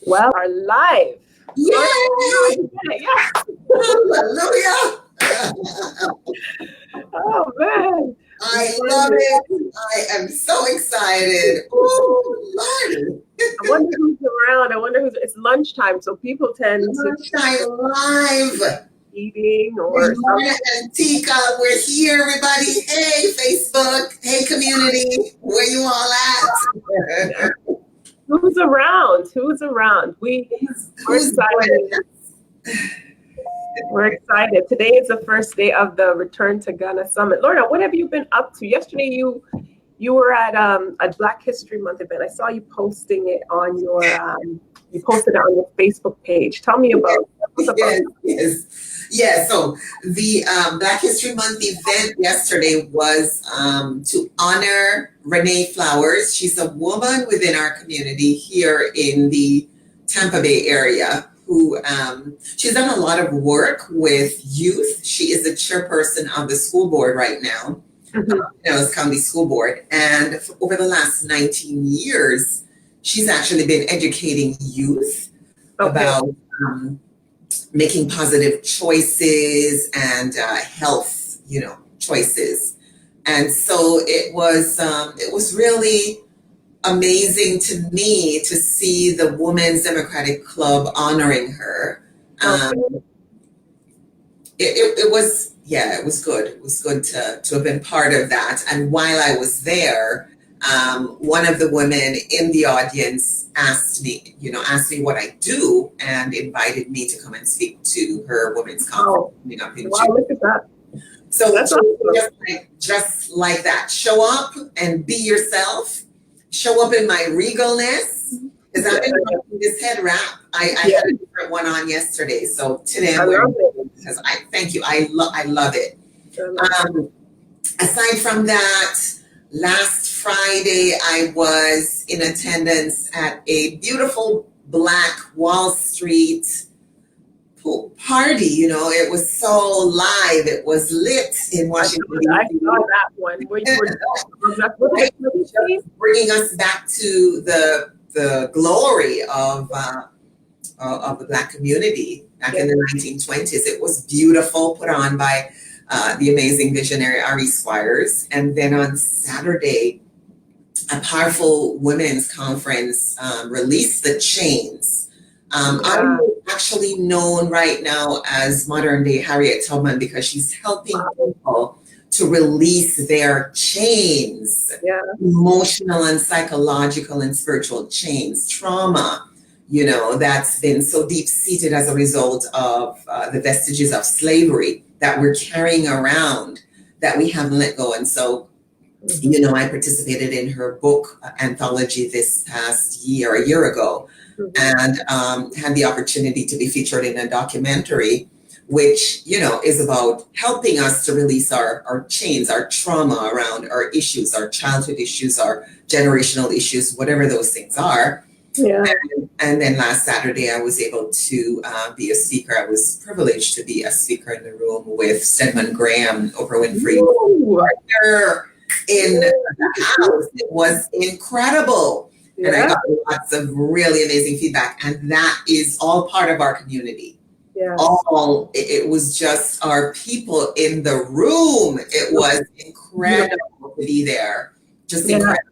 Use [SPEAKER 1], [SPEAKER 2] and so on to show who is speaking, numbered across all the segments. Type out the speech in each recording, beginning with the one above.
[SPEAKER 1] Well, are live.
[SPEAKER 2] Yay!
[SPEAKER 1] Yeah.
[SPEAKER 2] Hallelujah!
[SPEAKER 1] Oh man.
[SPEAKER 2] I love it. I am so excited. Oh, Lord.
[SPEAKER 1] I wonder who's around. I wonder it's lunchtime, so people tend to
[SPEAKER 2] Lunchtime live.
[SPEAKER 1] eating or
[SPEAKER 2] Lorna and Teca, we're here, everybody. Hey, Facebook. Hey, community. Where you all at?
[SPEAKER 1] who's around? Who's around? We're excited. We're excited. Today is the first day of the Return to Ghana Summit. Lorna, what have you been up to? Yesterday you were at a Black History Month event. I saw you posting it on your you posted it on your Facebook page. Tell me about
[SPEAKER 2] Yes. So the Black History Month event yesterday was to honor Renee Flowers. She's a woman within our community here in the Tampa Bay area who she's done a lot of work with youth. She is the chairperson of the school board right now, County School Board. And over the last 19 years, she's actually been educating youth about making positive choices and health, choices. And so it was really amazing to me to see the Women's Democratic Club honoring her. It was good. It was good to have been part of that. And while I was there, one of the women in the audience asked me what I do and invited me to come and speak to her women's conference coming up in June.
[SPEAKER 1] Look at that.
[SPEAKER 2] So that's just like that. Show up and be yourself. Show up in my regalness. Because I've been rocking this head wrap. I had a different one on yesterday. So today I'm wearing it because thank you. I love it. Aside from that, last Friday, I was in attendance at a beautiful Black Wall Street pool party. It was so live. It was lit in Washington.
[SPEAKER 1] I saw that one.
[SPEAKER 2] Bringing us back to the glory of the Black community back in the 1920s. It was beautiful, put on by the amazing visionary Ari Squires. And then on Saturday, a powerful women's conference released the chains. I'm actually known right now as modern day Harriet Tubman because she's helping people to release their chains, emotional and psychological and spiritual chains, trauma, that's been so deep seated as a result of the vestiges of slavery that we're carrying around that we haven't let go. And so, I participated in her book anthology this past year, a year ago, and had the opportunity to be featured in a documentary, which, is about helping us to release our chains, our trauma around our issues, our childhood issues, our generational issues, whatever those things are.
[SPEAKER 1] Yeah.
[SPEAKER 2] And then last Saturday, I was able to be a speaker. I was privileged to be a speaker in the room with Stedman Graham, Oprah Winfrey, partner in the house. It was incredible. And I got lots of really amazing feedback. And that is all part of our community.
[SPEAKER 1] Yeah.
[SPEAKER 2] It was just our people in the room. It was incredible to be there. Just incredible.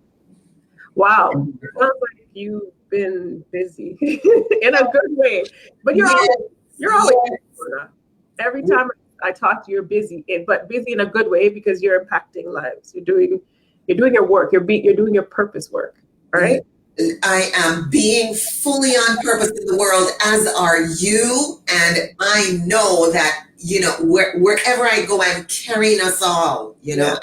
[SPEAKER 1] Wow. Sounds like you've been busy in a good way. But you're always busy. Every time I talk to you, you're busy, but busy in a good way because you're impacting lives. You're doing your work. You're doing your purpose work, right?
[SPEAKER 2] I am being fully on purpose in the world, as are you. And I know that, wherever I go, I'm carrying us all, and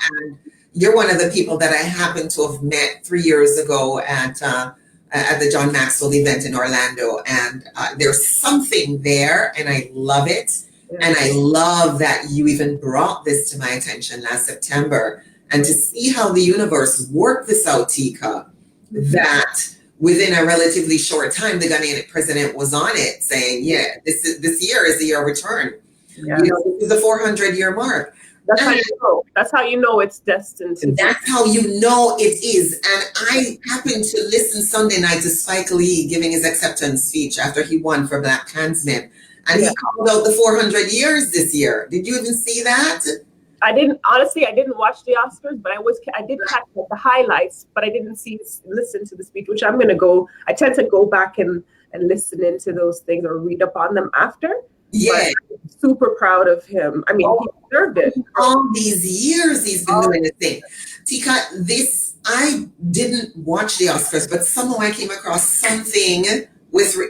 [SPEAKER 2] you're one of the people that I happen to have met 3 years ago at the John Maxwell event in Orlando. And there's something there and I love it. And I love that you even brought this to my attention last September, and to see how the universe worked this out, Teca, that within a relatively short time, the Ghanaian president was on it saying, this year is the year of return. This is the 400-year mark.
[SPEAKER 1] That's how you know. That's how you know it's destined to be.
[SPEAKER 2] That's how you know it is. And I happened to listen Sunday night to Spike Lee giving his acceptance speech after he won for Black Klansmen. And he called out the 400 years this year. Did you even see that?
[SPEAKER 1] I didn't watch the Oscars, but I did catch the highlights, but I didn't listen to the speech, which I'm gonna go. I tend to go back and listen into those things or read up on them after.
[SPEAKER 2] Yeah.
[SPEAKER 1] But I'm super proud of him. I mean, he deserved it.
[SPEAKER 2] All these years he's been doing the thing. Tika, I didn't watch the Oscars, but somehow I came across something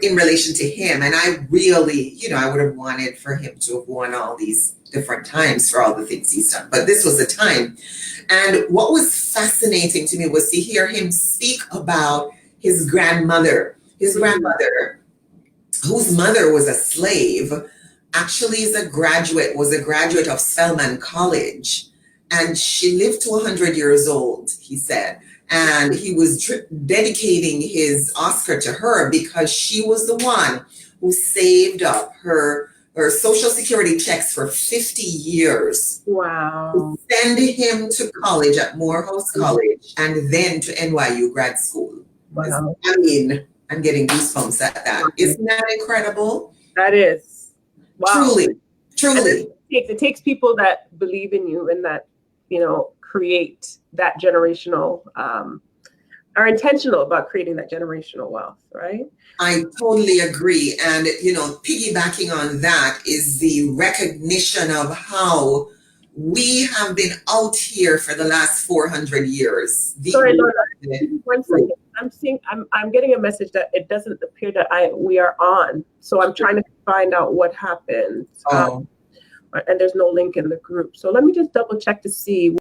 [SPEAKER 2] in relation to him, and I really, I would have wanted for him to have won all these different times for all the things he's done, but this was the time. And what was fascinating to me was to hear him speak about his grandmother, whose mother was a slave, actually was a graduate of Spelman College, and she lived to 100 years old, he said. And he was dedicating his Oscar to her because she was the one who saved up her Social Security checks for 50 years.
[SPEAKER 1] Wow.
[SPEAKER 2] To send him to college at Morehouse College and then to NYU grad school.
[SPEAKER 1] Wow.
[SPEAKER 2] I mean, I'm getting goosebumps at that. Isn't that incredible?
[SPEAKER 1] That is. Wow.
[SPEAKER 2] Truly.
[SPEAKER 1] It takes people that believe in you and that, create that generational, are intentional about creating that generational wealth, right?
[SPEAKER 2] I totally agree. And, piggybacking on that is the recognition of how we have been out here for the last 400 years.
[SPEAKER 1] Sorry, Lorna, 1 second. I'm getting a message that it doesn't appear that we are on. So I'm trying to find out what happened. And there's no link in the group. So let me just double check to see.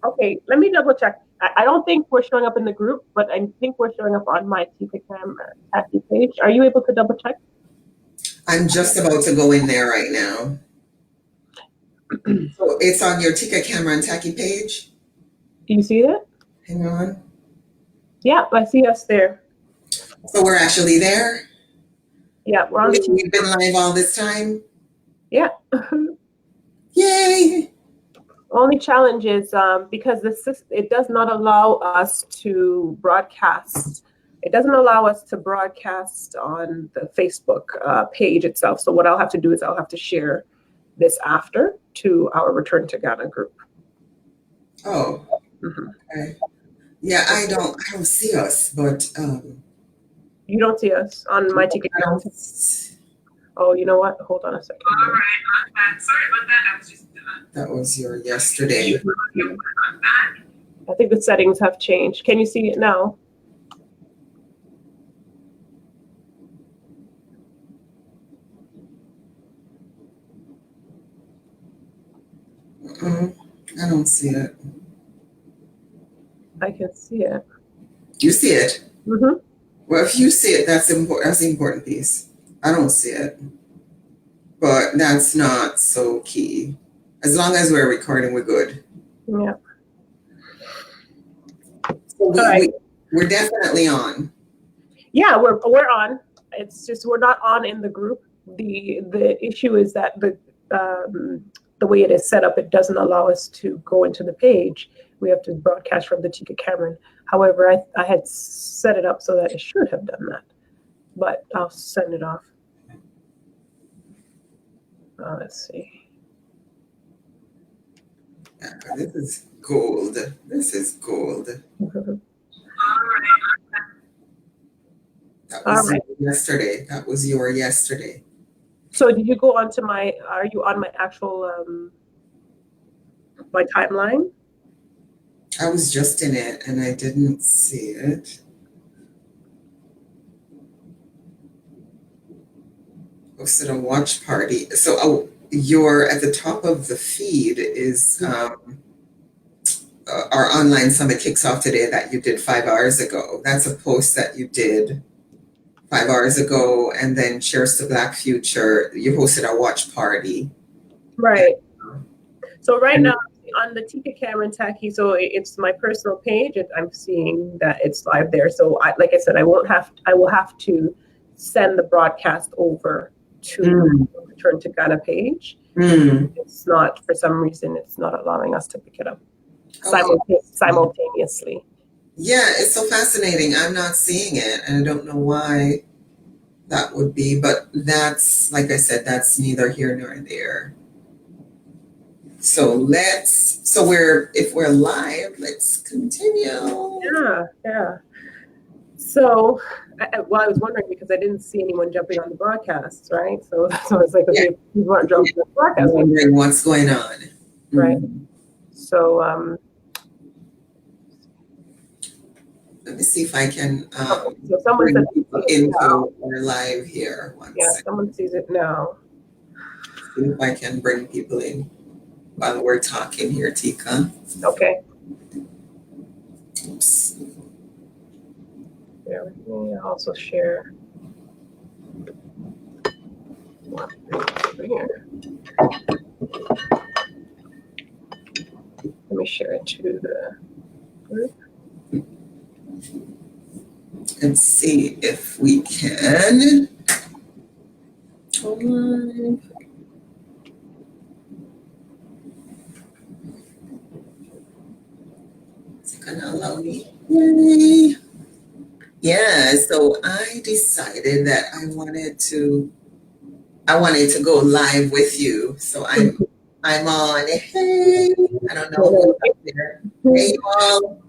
[SPEAKER 1] Okay, let me double check. I don't think we're showing up in the group, but I think we're showing up on my Teca Camera Tacky page. Are you able to double check?
[SPEAKER 2] I'm just about to go in there right now. So it's on your Teca Camera and Tacky page?
[SPEAKER 1] Do you see that?
[SPEAKER 2] Hang on.
[SPEAKER 1] Yeah, I see us there.
[SPEAKER 2] So we're actually there?
[SPEAKER 1] Yeah, we're on the
[SPEAKER 2] We've been live all this time?
[SPEAKER 1] Yeah.
[SPEAKER 2] Yay!
[SPEAKER 1] Only challenge is because it does not allow us to broadcast. It doesn't allow us to broadcast on the Facebook page itself. So what I'll have to do is I'll have to share this after to our Return to Ghana group.
[SPEAKER 2] Oh, okay. Yeah, I don't see us, but
[SPEAKER 1] you don't see us on my ticket. Oh, you know what? Hold on a second.
[SPEAKER 3] All right, I'm back. Sorry about that. I was just
[SPEAKER 2] that was your yesterday.
[SPEAKER 3] I'm back.
[SPEAKER 1] I think the settings have changed. Can you see it now?
[SPEAKER 2] I don't see it.
[SPEAKER 1] I can see it.
[SPEAKER 2] You see it?
[SPEAKER 1] Mm-hmm.
[SPEAKER 2] Well, if you see it, that's important. That's the important piece. I don't see it, but that's not so key. As long as we're recording, we're good.
[SPEAKER 1] Yeah.
[SPEAKER 2] So We're definitely on.
[SPEAKER 1] Yeah, we're on. It's just we're not on in the group. The issue is that the way it is set up, it doesn't allow us to go into the page. We have to broadcast from the Teca Cameron. However, I had set it up so that it should have done that, but I'll send it off. Let's see.
[SPEAKER 2] Yeah, this is gold. This is gold. That was yesterday. That was your yesterday.
[SPEAKER 1] So did you go onto my, are you on my actual, my timeline?
[SPEAKER 2] I was just in it and I didn't see it. Hosted a watch party. So you're at the top of the feed is our online summit kicks off today that you did 5 hours ago. That's a post that you did 5 hours ago, and then Cheers to Black Future, you hosted a watch party.
[SPEAKER 1] Right. So right now on the Teca Cameron Tacky, so it's my personal page, and I'm seeing that it's live there. So like I said, I will have to send the broadcast over to the Return to Ghana page. It's not, for some reason, it's not allowing us to pick it up simultaneously.
[SPEAKER 2] Yeah, it's so fascinating. I'm not seeing it, and I don't know why that would be, but that's, like I said, that's neither here nor there. So if we're live, let's continue.
[SPEAKER 1] Yeah. So, I was wondering because I didn't see anyone jumping on the broadcast, right? So I was like, okay, people aren't jumping on the broadcast.
[SPEAKER 2] I'm wondering what's going on.
[SPEAKER 1] Right. So,
[SPEAKER 2] let me see if I can
[SPEAKER 1] so someone
[SPEAKER 2] bring
[SPEAKER 1] said
[SPEAKER 2] people into our live here. One second.
[SPEAKER 1] Someone sees it now.
[SPEAKER 2] See if I can bring people in while we're talking here, Teca.
[SPEAKER 1] Okay.
[SPEAKER 2] Oops.
[SPEAKER 1] Bear with me. I'll also share. Over here. Let me share it to the group.
[SPEAKER 2] And see if we can. Hold on. Is it gonna allow me? Yay. Yeah, so I decided that I wanted to go live with you. So I'm on. Hey, I don't know who's up there. Hey, you all.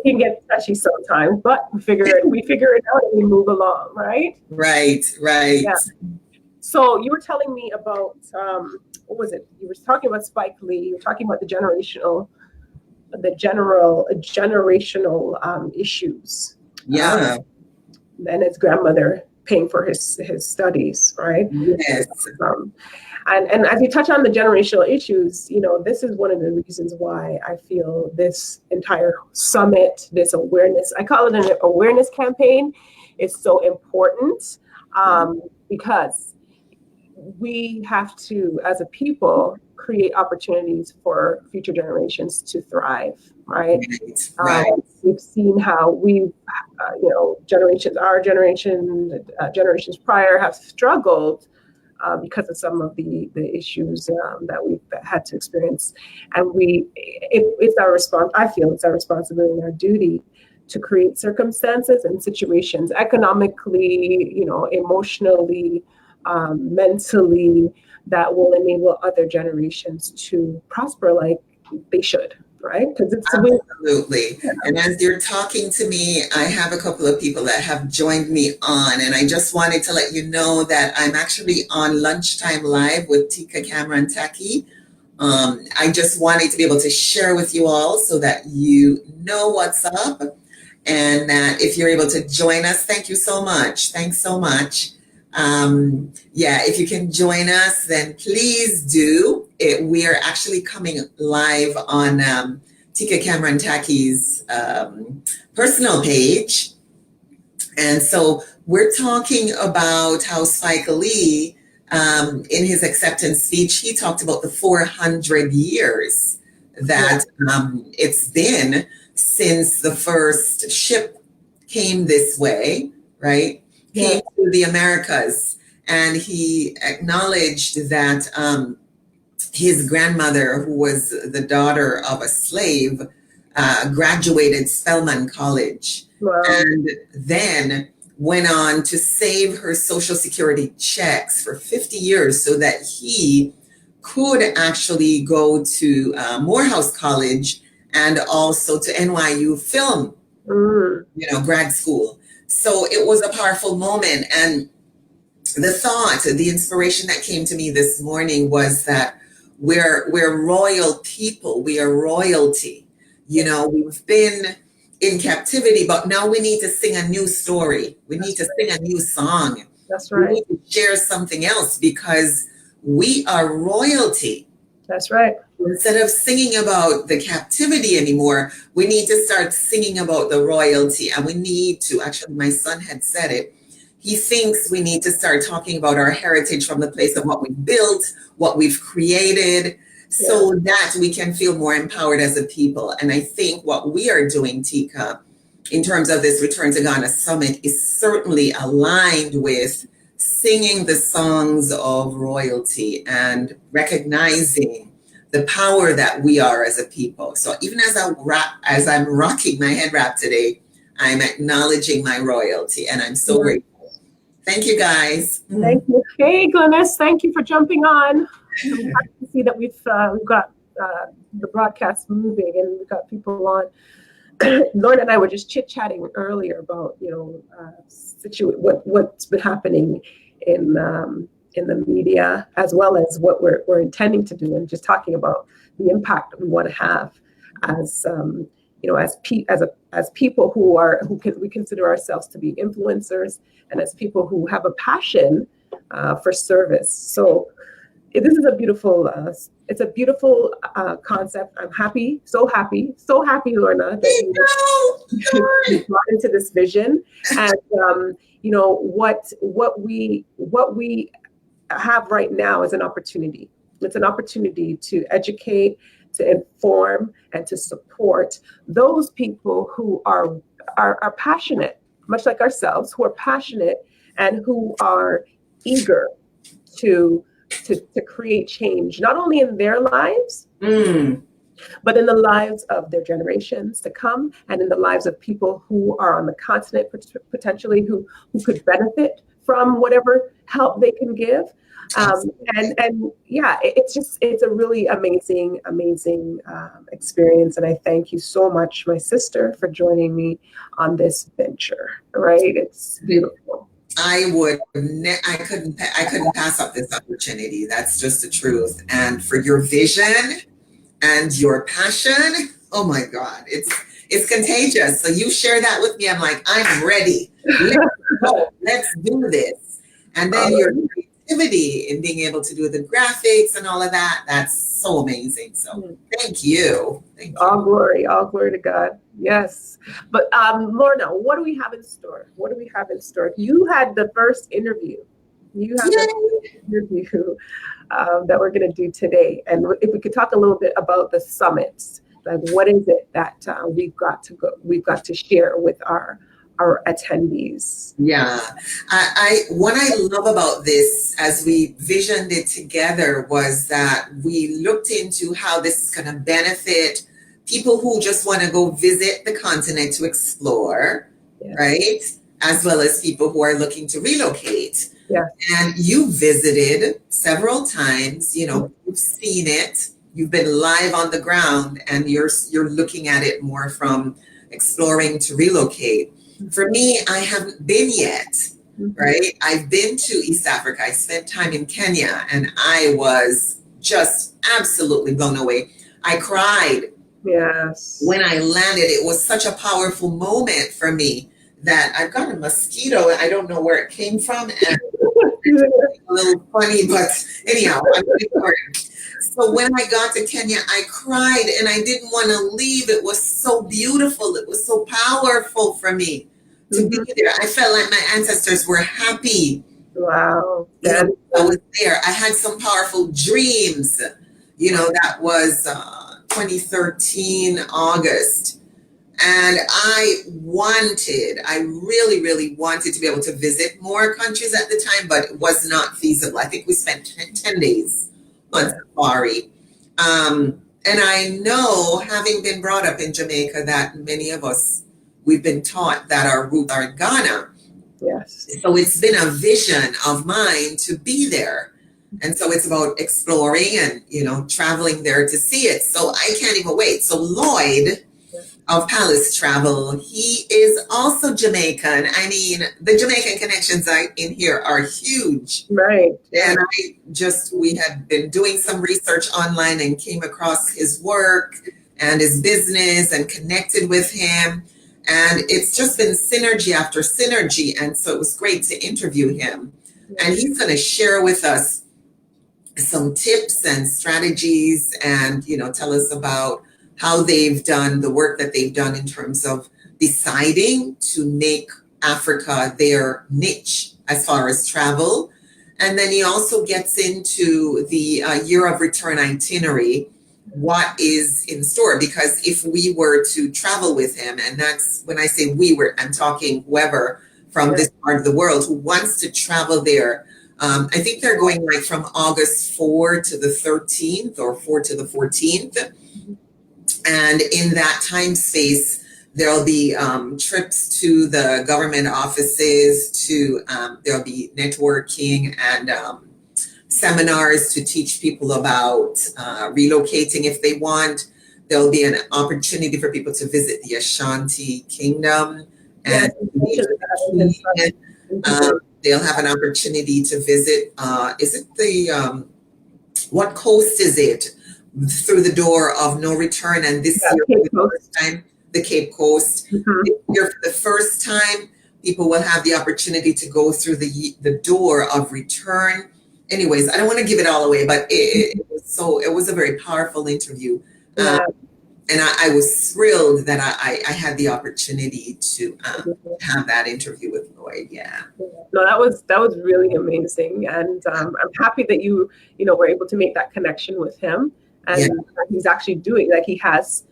[SPEAKER 1] It can get touchy sometimes, but we figure it out and we move along, right?
[SPEAKER 2] Right. Yeah.
[SPEAKER 1] So you were telling me about what was it? You were talking about Spike Lee. You were talking about the generational issues.
[SPEAKER 2] Yeah.
[SPEAKER 1] And his grandmother paying for his studies, right?
[SPEAKER 2] Yes.
[SPEAKER 1] And as you touch on the generational issues, this is one of the reasons why I feel this entire summit, this awareness, I call it an awareness campaign, is so important because we have to, as a people, create opportunities for future generations to thrive, right?
[SPEAKER 2] Right.
[SPEAKER 1] We've seen how generations prior have struggled because of some of the issues that we've had to experience. And it's our I feel it's our responsibility and our duty to create circumstances and situations economically, emotionally, mentally, that will enable other generations to prosper like they should, right? Because it's
[SPEAKER 2] absolutely. And as you're talking to me, I have a couple of people that have joined me on, and I just wanted to let you know that I'm actually on Lunchtime Live with Teca Cameron Tacky. I just wanted to be able to share with you all so that you know what's up, and that if you're able to join us, thank you so much. Thanks so much. If you can join us, then please do. We are actually coming live on Teca Cameron Tacky's personal page. And so we're talking about how Spike Lee, in his acceptance speech, he talked about the 400 years that it's been since the first ship came this way, right? Came to the Americas, and he acknowledged that his grandmother, who was the daughter of a slave, graduated Spelman College, and then went on to save her Social Security checks for 50 years so that he could actually go to Morehouse College and also to NYU Film, grad school. So it was a powerful moment. And the thought, the inspiration that came to me this morning was that we're royal people. We are royalty. We've been in captivity, but now we need to sing a new story. We need to sing a new song.
[SPEAKER 1] That's right.
[SPEAKER 2] We need to share something else because we are royalty.
[SPEAKER 1] That's right.
[SPEAKER 2] Instead of singing about the captivity anymore, we need to start singing about the royalty. And we need to, actually, my son had said it. He thinks we need to start talking about our heritage from the place of what we've built, what we've created, so that we can feel more empowered as a people. And I think what we are doing, Teca, in terms of this Return to Ghana Summit is certainly aligned with singing the songs of royalty and recognizing the power that we are as a people. So even as I'm rocking my head wrap today, I'm acknowledging my royalty, and I'm so grateful. Thank you, guys.
[SPEAKER 1] Thank you. Hey, Glennis, thank you for jumping on. I'm happy to see that we've got the broadcast moving and we've got people on. Lorna and I were just chit-chatting earlier about, what's been happening in the media, as well as what we're intending to do, and just talking about the impact that we want to have as people we consider ourselves to be influencers, and as people who have a passion for service. So this is a beautiful concept. I'm so happy, Lorna, that you brought into this vision. And what we have right now is an opportunity. It's an opportunity to educate, to inform, and to support those people who are passionate, much like ourselves, who are passionate and who are eager to create change, not only in their lives, but in the lives of their generations to come, and in the lives of people who are on the continent potentially who could benefit from whatever help they can give. It's a really amazing experience. And I thank you so much, my sister, for joining me on this venture. Right? It's beautiful.
[SPEAKER 2] I couldn't pass up this opportunity. That's just the truth. And for your vision and your passion, oh my God, it's contagious. So you share that with me. I'm like, I'm ready. Let's go. Let's do this. And then your creativity in being able to do the graphics and all of that, that's so amazing. So thank you.
[SPEAKER 1] All glory to God. Yes. But Lorna, what do we have in store? You had the first interview. That we're going to do today. And if we could talk a little bit about the summits, like what is it that we've got to share with our attendees?
[SPEAKER 2] Yeah. What I love about this, as we visioned it together, was that we looked into how this is going to benefit people who just want to go visit the continent to explore, right? As well as people who are looking to relocate.
[SPEAKER 1] Yeah.
[SPEAKER 2] And you visited several times, you've seen it, you've been live on the ground, and you're looking at it more from exploring to relocate. For me, I haven't been yet, right? I've been to East Africa. I spent time in Kenya, and I was just absolutely blown away. I cried.
[SPEAKER 1] Yes.
[SPEAKER 2] When I landed, it was such a powerful moment for me that I've got a mosquito. I don't know where it came from. And it's a little funny, but anyhow, I'm really sorry. So when I got to Kenya, I cried and I didn't want to leave. It was so beautiful. It was so powerful for me to be there. I felt like my ancestors were happy.
[SPEAKER 1] Wow.
[SPEAKER 2] I was there. I had some powerful dreams. That was 2013, August. And I really, really wanted to be able to visit more countries at the time, but it was not feasible. I think we spent 10 days on safari. And I know, having been brought up in Jamaica, that many of us, we've been taught that our roots are in Ghana.
[SPEAKER 1] Yes.
[SPEAKER 2] So it's been a vision of mine to be there. And so it's about exploring and, traveling there to see it. So I can't even wait. So Lloyd of Palace Travel, he is also Jamaican. I mean, the Jamaican connections in here are huge.
[SPEAKER 1] Right.
[SPEAKER 2] And we had been doing some research online and came across his work and his business and connected with him. And it's just been synergy after synergy. And so it was great to interview him. And he's going to share with us some tips and strategies and, tell us about how they've done the work that they've done in terms of deciding to make Africa their niche as far as travel. And then he also gets into the year of return itinerary, what is in store. Because if we were to travel with him, and that's when I say I'm talking whoever from this part of the world who wants to travel there. I think they're going like from August 4 to the 13th or 4 to the 14th. And in that time space, there'll be trips to the government offices, there'll be networking and seminars to teach people about relocating if they want. There'll be an opportunity for people to visit the Ashanti Kingdom. And they'll have an opportunity to visit, what coast is it? Through the door of no return, and this year for the first time, the Cape Coast. This year for the first time, people will have the opportunity to go through the door of return. Anyways, I don't want to give it all away, but it was a very powerful interview, and I was thrilled that I had the opportunity to have that interview with Lloyd. Yeah.
[SPEAKER 1] No, that was really amazing, and I'm happy that you were able to make that connection with him. And he's actually doing, like, he has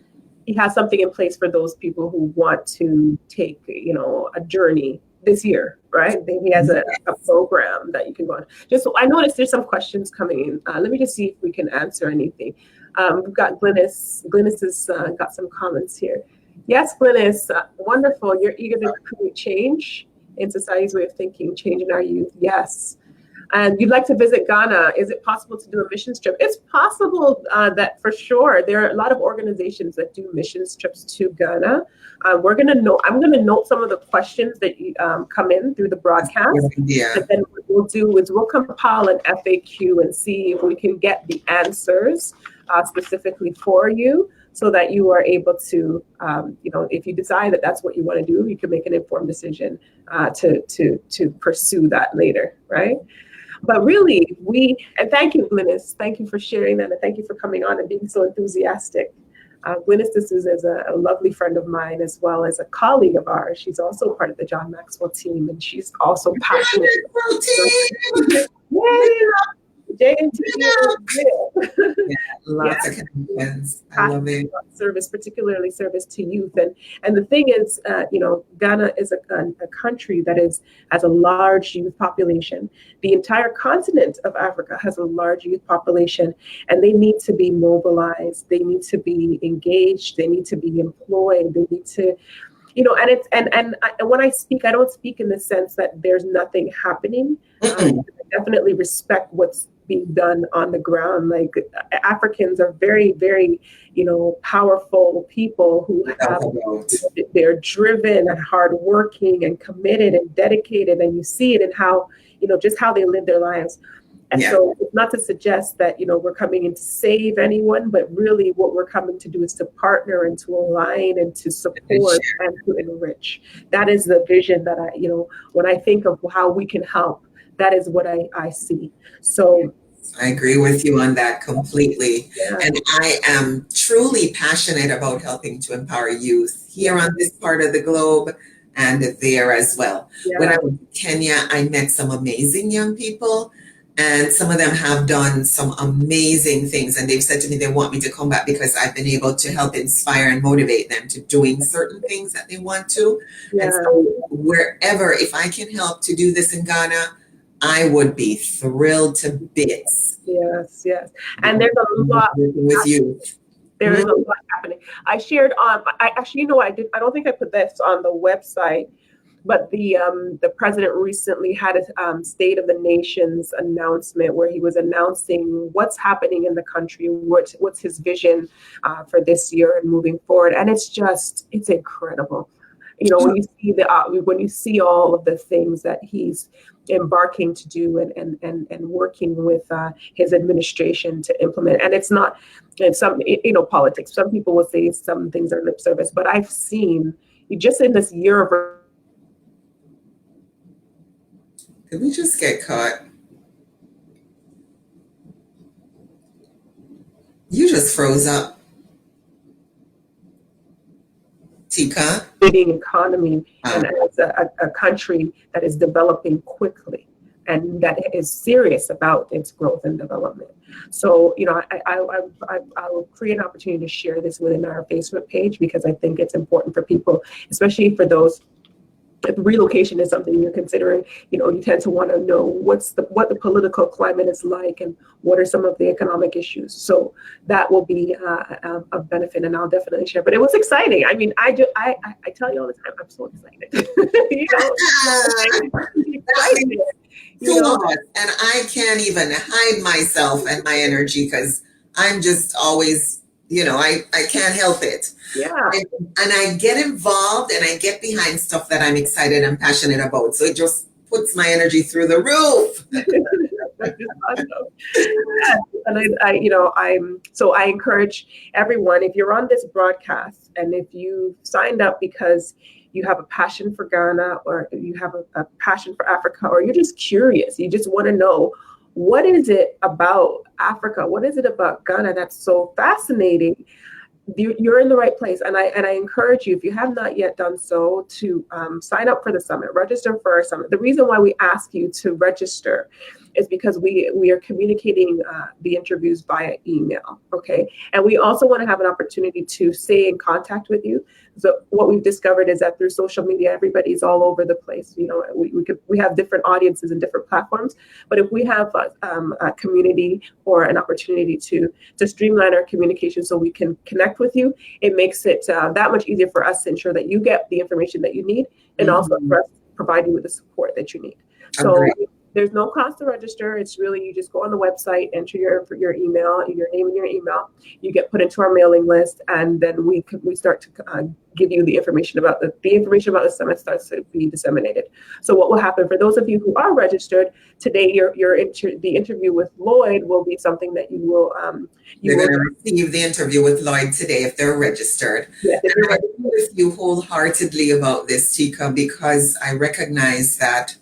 [SPEAKER 1] something in place for those people who want to take, a journey this year, right? He has a program that you can go on. I noticed there's some questions coming in. Let me just see if we can answer anything. We've got Glynis. Glynis has got some comments here. Yes, Glynis, wonderful. You're eager to create change in society's way of thinking, change in our youth. Yes. And you'd like to visit Ghana. Is it possible to do a missions trip? It's possible that for sure. There are a lot of organizations that do missions trips to Ghana. I'm going to note some of the questions that come in through the broadcast. Yeah. And then what we'll do is we'll compile an FAQ and see if we can get the answers specifically for you, so that you are able to, if you decide that that's what you want to do, you can make an informed decision to pursue that later, right? But really, and thank you, Glynis. Thank you for sharing that, and thank you for coming on and being so enthusiastic. Glynis, this is a lovely friend of mine, as well as a colleague of ours. She's also part of the John Maxwell team, and she's also passionate.
[SPEAKER 2] Lots of connections. I love it.
[SPEAKER 1] Service, particularly service to youth, and the thing is, Ghana is a country that has a large youth population. The entire continent of Africa has a large youth population, and they need to be mobilized. They need to be engaged. They need to be employed. They need to. And when I speak, I don't speak in the sense that there's nothing happening. I definitely respect what's being done on the ground. Like, Africans are very, very, powerful people who they're driven and hardworking and committed and dedicated. And you see it in how, just how they live their lives. And so it's not to suggest that, we're coming in to save anyone, but really what we're coming to do is to partner and to align and to support and to enrich. That is the vision that when I think of how we can help, that is what I see. So
[SPEAKER 2] I agree with you on that completely. Yeah. And I am truly passionate about helping to empower youth here on this part of the globe and there as well. Yeah. When I was in Kenya, I met some amazing young people. And some of them have done some amazing things. And they've said to me they want me to come back because I've been able to help inspire and motivate them to doing certain things that they want to.
[SPEAKER 1] Yeah.
[SPEAKER 2] And so wherever, if I can help to do this in Ghana, I would be thrilled to bits.
[SPEAKER 1] Yes, yes. And there's a lot
[SPEAKER 2] with you.
[SPEAKER 1] There is a lot happening. I shared on, I actually, I don't think I put this on the website, but the president recently had a State of the Nations announcement where he was announcing what's happening in the country, what's his vision for this year and moving forward. And it's incredible. When you see all of the things that he's embarking to do and working with his administration to implement. And it's not, and some, politics. Some people will say some things are lip service, but I've seen just in this year of.
[SPEAKER 2] Did we just get caught? You just froze up. Teca?
[SPEAKER 1] Economy and as a country that is developing quickly and that is serious about its growth and development. So, I'll create an opportunity to share this within our Facebook page because I think it's important for people, especially for those. If relocation is something you're considering, you tend to want to know what the political climate is like and what are some of the economic issues. So that will be a benefit, and I'll definitely share. But it was exciting. I mean, I tell you all the time, I'm so excited.
[SPEAKER 2] And I can't even hide myself and my energy because I'm just always. I can't help it.
[SPEAKER 1] Yeah.
[SPEAKER 2] And I get involved and I get behind stuff that I'm excited and passionate about. So it just puts my energy through the roof. And I encourage everyone, if you're on this broadcast and if you signed up because you have a passion for Ghana or you have a passion for Africa, or you're just curious, you just want to know, what is it about Africa? What is it about Ghana that's so fascinating? You're in the right place. And I encourage you, if you have not yet done so, to sign up for the summit, register for our summit. The reason why we ask you to register is because we are communicating the interviews via email, okay? And we also want to have an opportunity to stay in contact with you. So what we've discovered is that through social media, everybody's all over the place. We have different audiences and different platforms, but if we have a community or an opportunity to streamline our communication so we can connect with you, it makes it that much easier for us to ensure that you get the information that you need, and also for us to provide you with the support that you need. So there's no cost to register. It's really, you just go on the website, enter your email, your name and your email. You get put into our mailing list, and then we start to give you the information about the summit starts to be disseminated. So what will happen for those of you who are registered today? The interview with Lloyd will be something that you will. They're going to receive the interview with Lloyd today if they're registered.
[SPEAKER 1] Yes,
[SPEAKER 2] and I agree with you wholeheartedly about this, Teca, because I recognize that.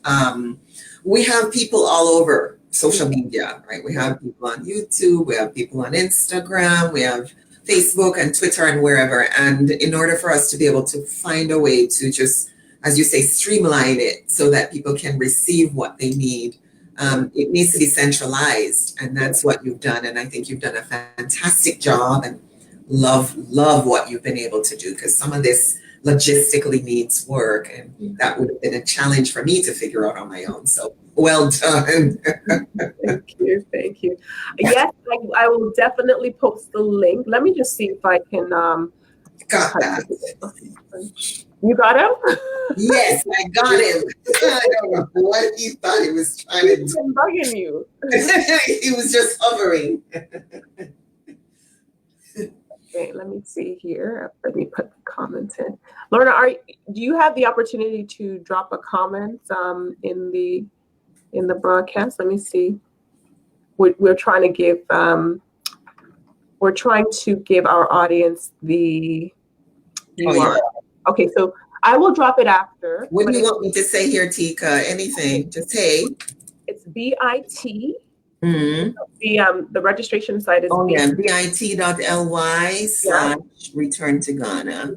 [SPEAKER 2] We have people all over social media, right? We have people on YouTube, we have people on Instagram, we have Facebook and Twitter and wherever. And in order for us to be able to find a way to just, as you say, streamline it so that people can receive what they need, it needs to be centralized. And that's what you've done. And I think you've done a fantastic job, and love what you've been able to do, because some of this logistically needs work, and that would have been a challenge for me to figure out on my own. So well done.
[SPEAKER 1] Thank you. Yes, I will definitely post the link. Let me just see if I can.
[SPEAKER 2] Got that.
[SPEAKER 1] You got him?
[SPEAKER 2] Yes, I got him. I don't know what he thought he was trying to do.
[SPEAKER 1] He's been bugging you.
[SPEAKER 2] He was just hovering.
[SPEAKER 1] Okay, let me see here. Let me put the comments in. Lorna, do you have the opportunity to drop a comment in the broadcast? Let me see. We're trying to give our audience the URL.
[SPEAKER 2] Oh, yeah.
[SPEAKER 1] Okay, so I will drop it after.
[SPEAKER 2] What do you want me to say here, Teca? Anything? Just hey.
[SPEAKER 1] It's BIT.
[SPEAKER 2] Mm-hmm.
[SPEAKER 1] The registration site is
[SPEAKER 2] bit.ly/return to Ghana.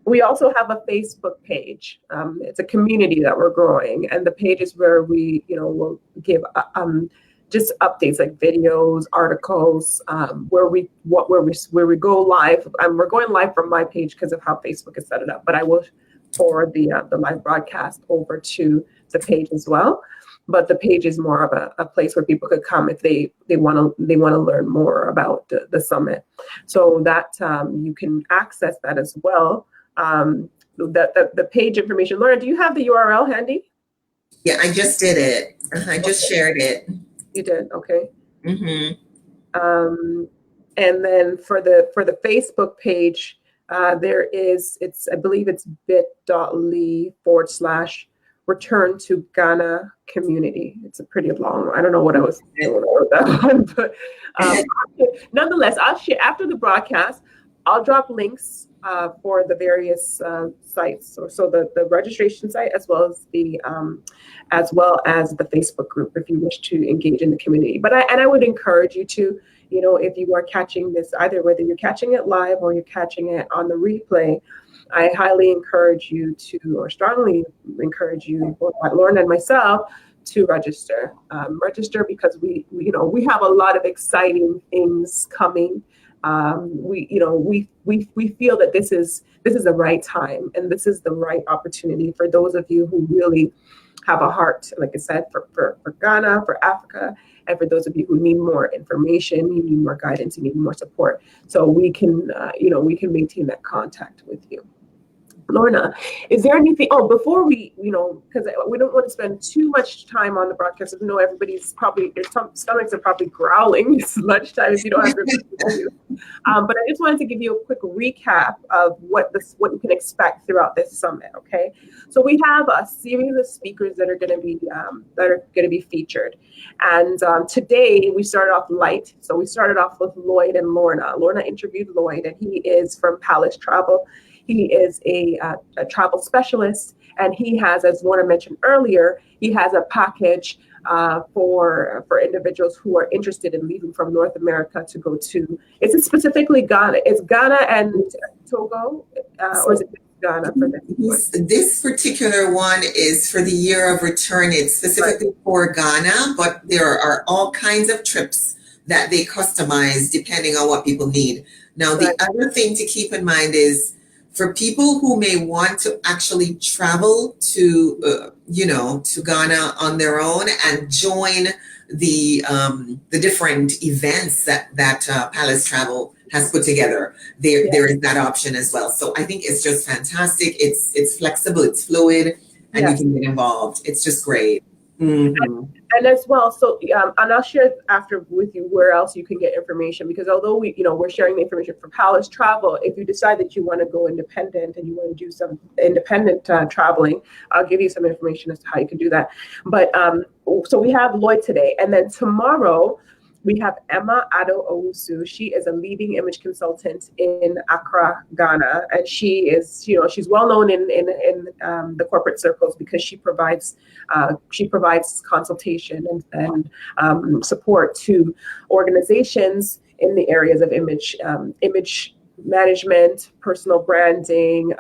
[SPEAKER 1] We also have a Facebook page. It's a community that we're growing, and the page is where we, will give just updates like videos, articles, where we go live. We're going live from my page because of how Facebook has set it up, but I will forward the live broadcast over to the page as well. But the page is more of a place where people could come if they want to learn more about the summit. So that you can access that as well. The page information. Lorna, do you have the URL handy?
[SPEAKER 2] Yeah, I just did it. I just shared it.
[SPEAKER 1] You did, okay.
[SPEAKER 2] Mm-hmm.
[SPEAKER 1] And then for the Facebook page, I believe it's bit.ly/return to Ghana community. It's a pretty long one. I don't know what I was saying when I wrote that one, but nonetheless, I'll share after the broadcast. I'll drop links for the various sites, so the registration site as well as the Facebook group if you wish to engage in the community. But I would encourage you to, if you are catching this, either whether you're catching it live or you're catching it on the replay, I highly encourage you to, or strongly encourage you, both Lorna and myself, to register. Register because we have a lot of exciting things coming. We feel that this is the right time and this is the right opportunity for those of you who really have a heart, like I said, for Ghana, for Africa, and for those of you who need more information, you need more guidance, you need more support. So we can maintain that contact with you. Lorna, is there anything, before we, because we don't want to spend too much time on the broadcast. I know everybody's probably, their stomachs are probably growling. It's lunchtime if you don't have your but I just wanted to give you a quick recap of what you can expect throughout this summit, okay? So we have a series of speakers that are going to be featured. And today we started off light. So we started off with Lloyd and Lorna. Lorna interviewed Lloyd, and he is from Palace Travel. He is a travel specialist, and he has, as Lorna mentioned earlier, he has a package for individuals who are interested in leaving from North America to go to, is it specifically Ghana? Is Ghana and Togo, or is it Ghana for this?
[SPEAKER 2] This particular one is for the year of return. It's specifically for Ghana, but there are all kinds of trips that they customize depending on what people need. Now, the other thing to keep in mind is, for people who may want to actually travel to, to Ghana on their own and join the different events that Palace Travel has put together, there is that option as well. So I think it's just fantastic. It's flexible, it's fluid, and you can get involved. It's just great. Mm-hmm.
[SPEAKER 1] And as well, so and I'll share after with you where else you can get information, because although we're sharing the information for Palace Travel, if you decide that you want to go independent and you want to do some independent traveling, I'll give you some information as to how you can do that. But so we have Lloyd today, and then tomorrow we have Emma Ado-Owusu. She is a leading image consultant in Accra, Ghana, and she is, she's well known in the corporate circles because she provides consultation and support to organizations in the areas of image management, personal branding,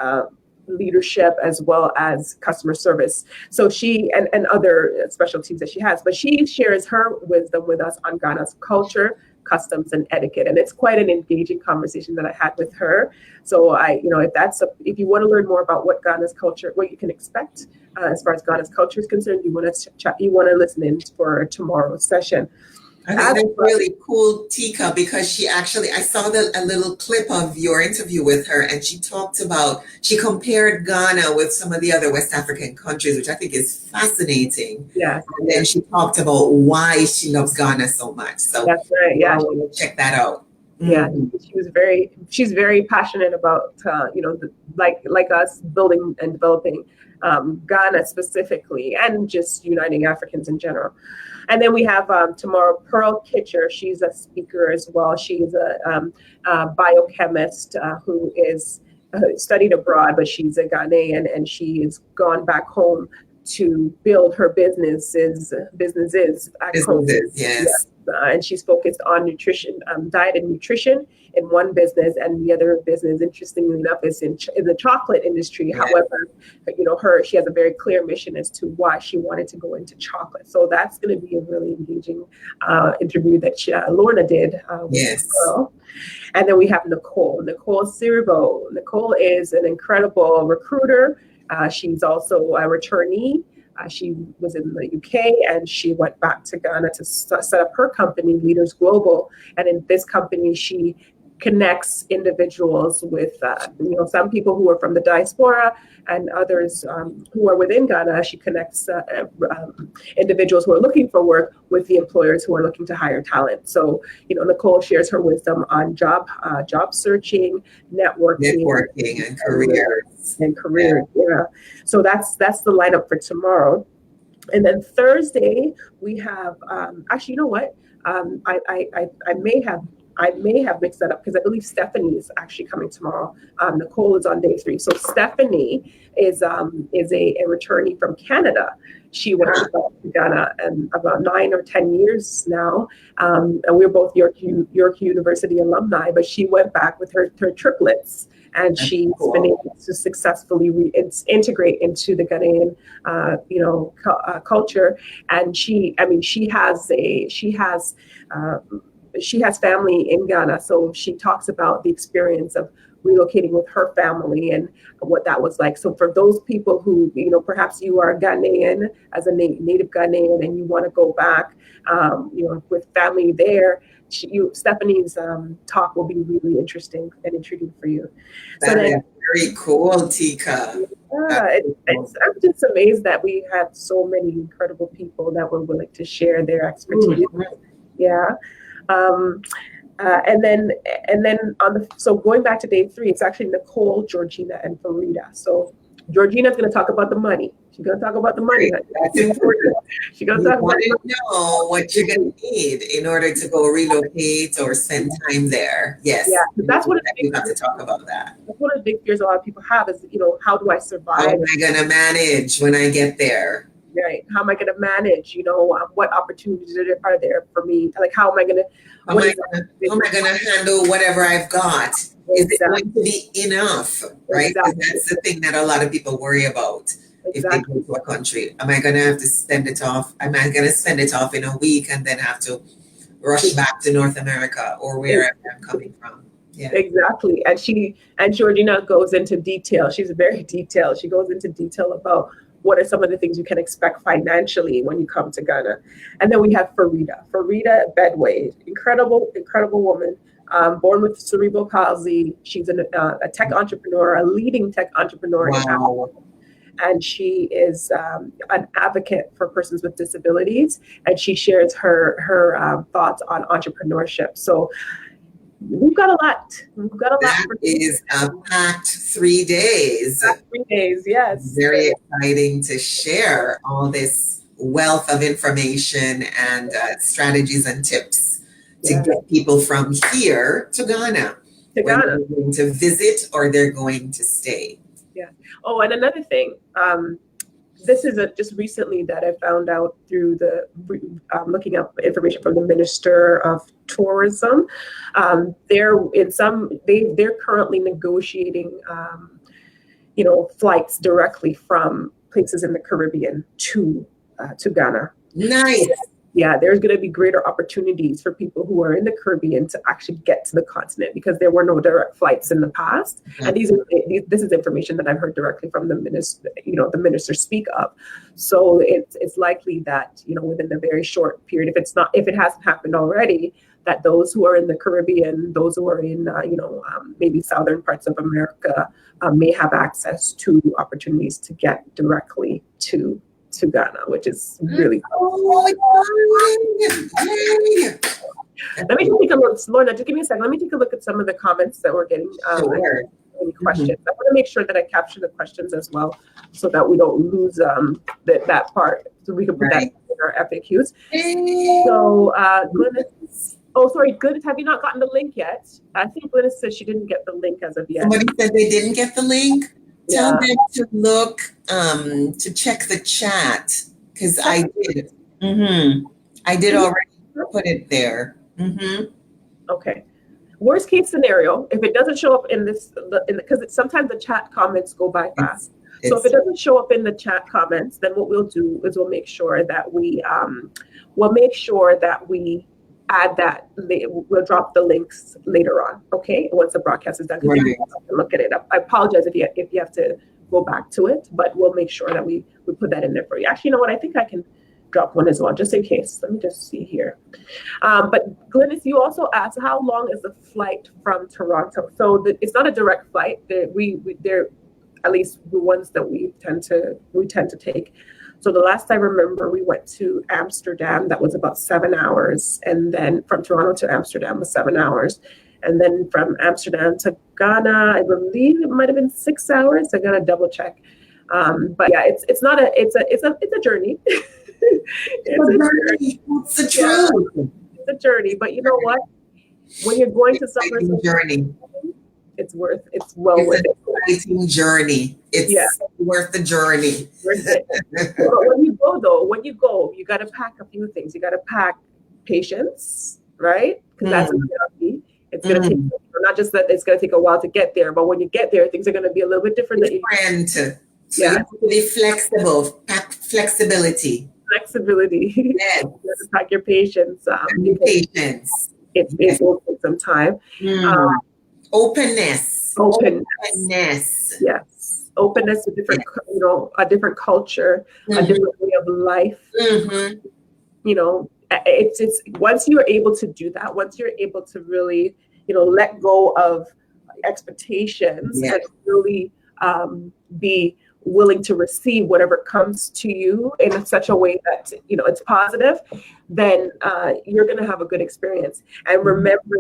[SPEAKER 1] leadership, as well as customer service. So she and other specialties that she has, but she shares her wisdom with us on Ghana's culture, customs, and etiquette. And it's quite an engaging conversation that I had with her. So if you want to learn more about what Ghana's culture, what you can expect as far as Ghana's culture is concerned, you want to listen in for tomorrow's session.
[SPEAKER 2] I think that's really cool, Teca, because I saw a little clip of your interview with her, and she compared Ghana with some of the other West African countries, which I think is fascinating.
[SPEAKER 1] Yeah.
[SPEAKER 2] And then she talked about why she loves Ghana so much. So
[SPEAKER 1] that's right. Yeah.
[SPEAKER 2] I want to check that out.
[SPEAKER 1] Yeah, she's very passionate about, like us, building and developing Ghana specifically, and just uniting Africans in general. And then we have tomorrow Pearl Kitcher. She's a speaker as well. She's a biochemist who is studied abroad, but she's a Ghanaian, and she has gone back home to build her businesses at
[SPEAKER 2] Businesses, yes.
[SPEAKER 1] and she's focused on nutrition, diet and nutrition in one business, and the other business, interestingly enough, is in the chocolate industry.
[SPEAKER 2] Yeah.
[SPEAKER 1] However, she has a very clear mission as to why she wanted to go into chocolate. So that's going to be a really engaging interview that Lorna did with
[SPEAKER 2] Yes.
[SPEAKER 1] this girl. And then we have Nicole Siribo. Nicole is an incredible recruiter. She's also a returnee. She was in the UK and she went back to Ghana to set up her company, Leaders Global. And in this company, she connects individuals with, some people who are from the diaspora and others who are within Ghana. She connects individuals who are looking for work with the employers who are looking to hire talent. So, Nicole shares her wisdom on job searching, networking
[SPEAKER 2] and careers.
[SPEAKER 1] Yeah. So that's the lineup for tomorrow. And then Thursday we have actually, you know what? I may have mixed that up because I believe Stephanie is actually coming tomorrow. Nicole is on day 3. So Stephanie is a returnee from Canada. She went to Ghana about 9 or 10 years now. And we're both York University alumni, but she went back with her triplets. And she's been able to successfully integrate into the Ghanaian, culture. And she has family in Ghana, so she talks about the experience of relocating with her family and what that was like. So for those people who, perhaps you are Ghanaian as a native Ghanaian and you want to go back, with family there, Stephanie's talk will be really interesting and intriguing for you.
[SPEAKER 2] That is very cool, Teca.
[SPEAKER 1] Yeah, I'm just amazed that we have so many incredible people that were willing to share their expertise. Mm-hmm. Yeah. And then so going back to day 3, it's actually Nicole, Georgina, and Farida. So Georgina's going to talk about the money. She's going to talk about the money.
[SPEAKER 2] That's important.
[SPEAKER 1] She's going to talk about
[SPEAKER 2] know what you're going to need in order to go relocate or spend time there. Yes.
[SPEAKER 1] Yeah, that's what
[SPEAKER 2] you have to talk about that.
[SPEAKER 1] That's one of the big fears a lot of people have is, how do I survive?
[SPEAKER 2] How am I going to manage when I get there?
[SPEAKER 1] Right. How am I going to manage? What opportunities are there for me? Like, how am I going
[SPEAKER 2] to handle whatever I've got? Is it going to be enough? Right?
[SPEAKER 1] Exactly.
[SPEAKER 2] That's the thing that a lot of people worry about. If they go to a country, am I going to have to spend it off? Am I going to spend it off in a week and then have to rush back to North America or wherever I'm coming from? Yeah.
[SPEAKER 1] Exactly. And Georgina goes into detail. She's very detailed. She goes into detail about what are some of the things you can expect financially when you come to Ghana. And then we have Farida Bedway, incredible woman, born with cerebral palsy. She's a tech entrepreneur, a leading tech entrepreneur.
[SPEAKER 2] Wow.
[SPEAKER 1] And she is an advocate for persons with disabilities, and she shares her thoughts on entrepreneurship. So we've got a lot.
[SPEAKER 2] That is a packed 3 days.
[SPEAKER 1] 3 days, yes.
[SPEAKER 2] Very exciting to share all this wealth of information and strategies and tips to get people from here to Ghana. They're going to visit or they're going to stay.
[SPEAKER 1] Yeah. Oh, and another thing, this is just recently that I found out through the looking up information from the Minister of Tourism. They're currently negotiating, flights directly from places in the Caribbean to Ghana.
[SPEAKER 2] Nice.
[SPEAKER 1] Yeah, there's going to be greater opportunities for people who are in the Caribbean to actually get to the continent because there were no direct flights in the past. Mm-hmm. And this is information that I've heard directly from the minister speak of. So it's likely that, within a very short period, if it hasn't happened already, that those who are in the Caribbean, those who are in, maybe southern parts of America may have access to opportunities to get directly to Ghana, which is really cool. Let me take a look, Lorna, just give me a second. Let me take a look at some of the comments that we're getting. Any questions. Mm-hmm. I want to make sure that I capture the questions as well so that we don't lose that part. So we can put that in our FAQs. So Glynis, Glynis, have you not gotten the link yet? I think Glynis said she didn't get the link as of yet.
[SPEAKER 2] Somebody said they didn't get the link? Tell
[SPEAKER 1] Yeah.
[SPEAKER 2] them to look, to check the chat, because I did. I did already put it there.
[SPEAKER 1] Okay. Worst case scenario, if it doesn't show up in this, because sometimes the chat comments go by fast. So if it doesn't show up in the chat comments, then what we'll do is we'll make sure that we add that. We'll drop the links later on. Okay, once the broadcast is done, because you can look at it up. I apologize if you have to go back to it, but we'll make sure that we put that in there for you. Actually, you know what? I think I can drop one as well, just in case. Let me just see here. But Glynis, you also asked, how long is the flight from Toronto? So it's not a direct flight. They're at least the ones that we tend to take. So the last I remember, we went to Amsterdam. That was about 7 hours, and then from Toronto to Amsterdam was 7 hours, and then from Amsterdam to Ghana, I believe it might have been 6 hours. I gotta double check. But yeah, it's a journey.
[SPEAKER 2] It's a truth.
[SPEAKER 1] It's a journey, but you know what? When you're going to somewhere,
[SPEAKER 2] journey,
[SPEAKER 1] it's well worth it.
[SPEAKER 2] Exciting journey. It's worth the journey.
[SPEAKER 1] Worth it. But when you go, you got to pack a few things. You got to pack patience, right? Because that's what it's going to take. Not just that it's going to take a while to get there, but when you get there, things are going to be a little bit different.
[SPEAKER 2] So you have to be flexible. Pack flexibility.
[SPEAKER 1] Yes. You have to pack your patience.
[SPEAKER 2] Patience.
[SPEAKER 1] It will take some time.
[SPEAKER 2] Openness.
[SPEAKER 1] Yes. Openness to different, a different culture, a different way of life. It's once you're able to do that, once you're able to really, let go of expectations and really be willing to receive whatever comes to you in such a way that it's positive, then you're going to have a good experience. And remember,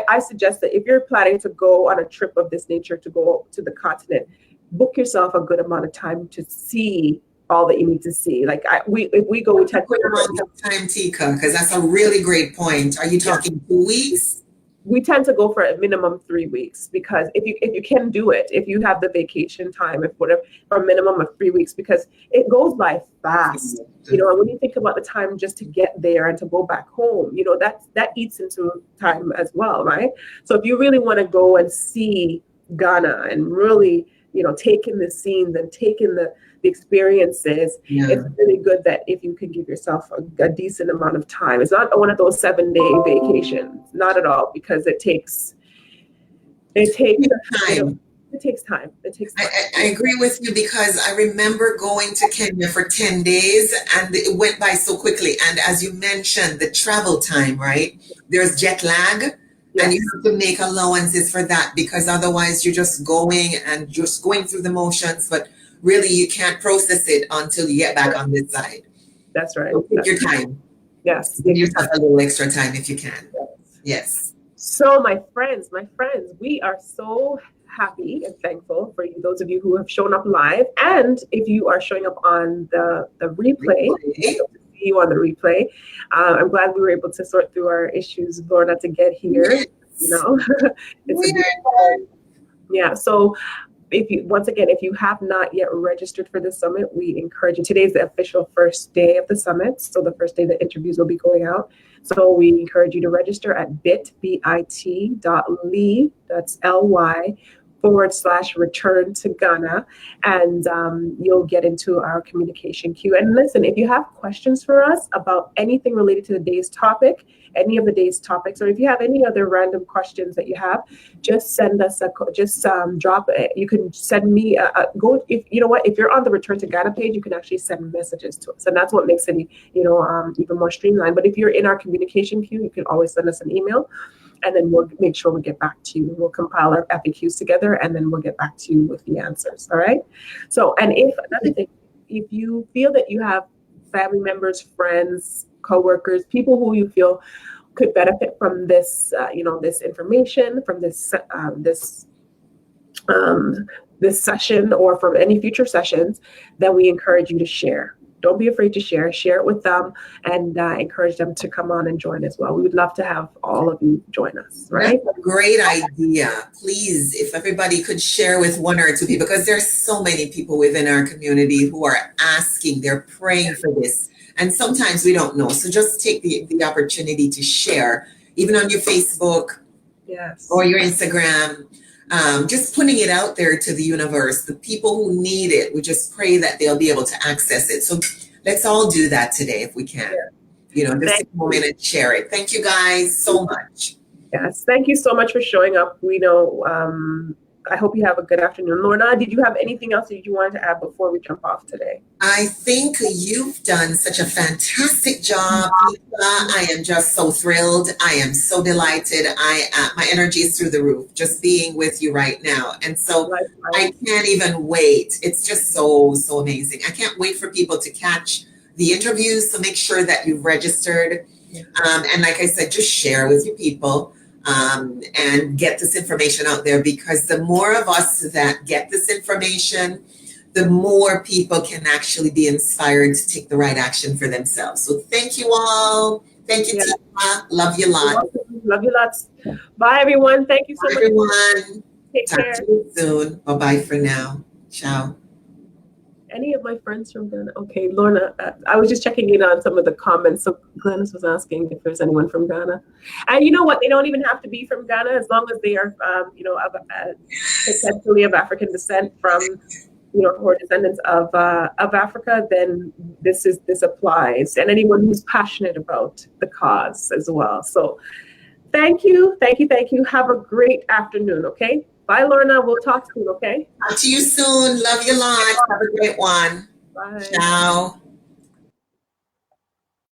[SPEAKER 1] I suggest that if you're planning to go on a trip of this nature, to go to the continent, book yourself a good amount of time to see all that you need to see. If we go, we tend to
[SPEAKER 2] amount of time, Teca, because that's a really great point. Are you talking 2 weeks?
[SPEAKER 1] We tend to go for a minimum 3 weeks, because if you can do it, if you have the vacation time, for a minimum of 3 weeks, because it goes by fast. And when you think about the time just to get there and to go back home, that eats into time as well, right? So if you really want to go and see Ghana and really, take in the scenes and take in the experiences, it's really good that if you can give yourself a decent amount of time. It's not one of those 7-day vacations, not at all, because it takes time. It takes time.
[SPEAKER 2] I agree with you, because I remember going to Kenya for 10 days and it went by so quickly. And as you mentioned, the travel time, right? There's jet lag. And you have to make allowances for that, because otherwise you're just going through the motions, but really you can't process it until you get back on this side.
[SPEAKER 1] That's right.
[SPEAKER 2] So take your time.
[SPEAKER 1] Yes.
[SPEAKER 2] Give yourself a little extra time if you can. Yes.
[SPEAKER 1] So my friends, we are so happy and thankful for you, those of you who have shown up live. And if you are showing up on the replay, you on the replay. I'm glad we were able to sort through our issues, Lorna, to get here. So if you have not yet registered for the summit, we encourage you. Today's the official first day of the summit, so the first day the interviews will be going out. So we encourage you to register at bit.ly, that's LY, /return to Ghana, and you'll get into our communication queue. And listen, if you have questions for us about anything related to the day's topic, any of the day's topics, or if you have any other random questions that you have, just send us drop it. You can send me if you're on the Return to Ghana page, you can actually send messages to us, and that's what makes it even more streamlined. But if you're in our communication queue, you can always send us an email, and then we'll make sure we get back to you. We'll compile our FAQs together, and then we'll get back to you with the answers. All right. So, and if you feel that you have family members, friends, coworkers, people who you feel could benefit from this, this information, from this session, or from any future sessions, then we encourage you to share. don't be afraid to share it with them, and encourage them to come on and join as well. We would love to have all of you join us, right?
[SPEAKER 2] That's a great idea. Please, if everybody could share with one or two people, because there's so many people within our community who are asking, they're praying for this. And sometimes we don't know. So just take the opportunity to share, even on your Facebook or your Instagram. Just putting it out there to the universe, the people who need it, we just pray that they'll be able to access it. So let's all do that today if we can. Just take a moment and share it. Thank you guys so much.
[SPEAKER 1] Yes, thank you so much for showing up. We know, I hope you have a good afternoon. Lorna, did you have anything else that you wanted to add before we jump off today?
[SPEAKER 2] I think you've done such a fantastic job, Teca. I am just so thrilled. I am so delighted. My energy is through the roof just being with you right now. And so I can't even wait. It's just so amazing. I can't wait for people to catch the interviews. So make sure that you've registered. And like I said, just share with your people. And get this information out there, because the more of us that get this information, the more people can actually be inspired to take the right action for themselves. So thank you all. Thank you, Teca. Love you lots.
[SPEAKER 1] Love you lots. Bye, everyone. Thank you so much.
[SPEAKER 2] Everyone.
[SPEAKER 1] Take care.
[SPEAKER 2] Talk to you soon. Bye-bye for now. Ciao.
[SPEAKER 1] Any of my friends from Ghana? Okay, Lorna, I was just checking in on some of the comments. So Glennis was asking if there's anyone from Ghana. And you know what? They don't even have to be from Ghana, as long as they are, potentially of African descent from, or descendants of Africa. Then this applies, and anyone who's passionate about the cause as well. So, thank you. Have a great afternoon. Okay. Bye, Lorna. We'll talk soon, okay?
[SPEAKER 2] Talk to you soon. Love you lots. Have a great one.
[SPEAKER 1] Bye.
[SPEAKER 2] Ciao.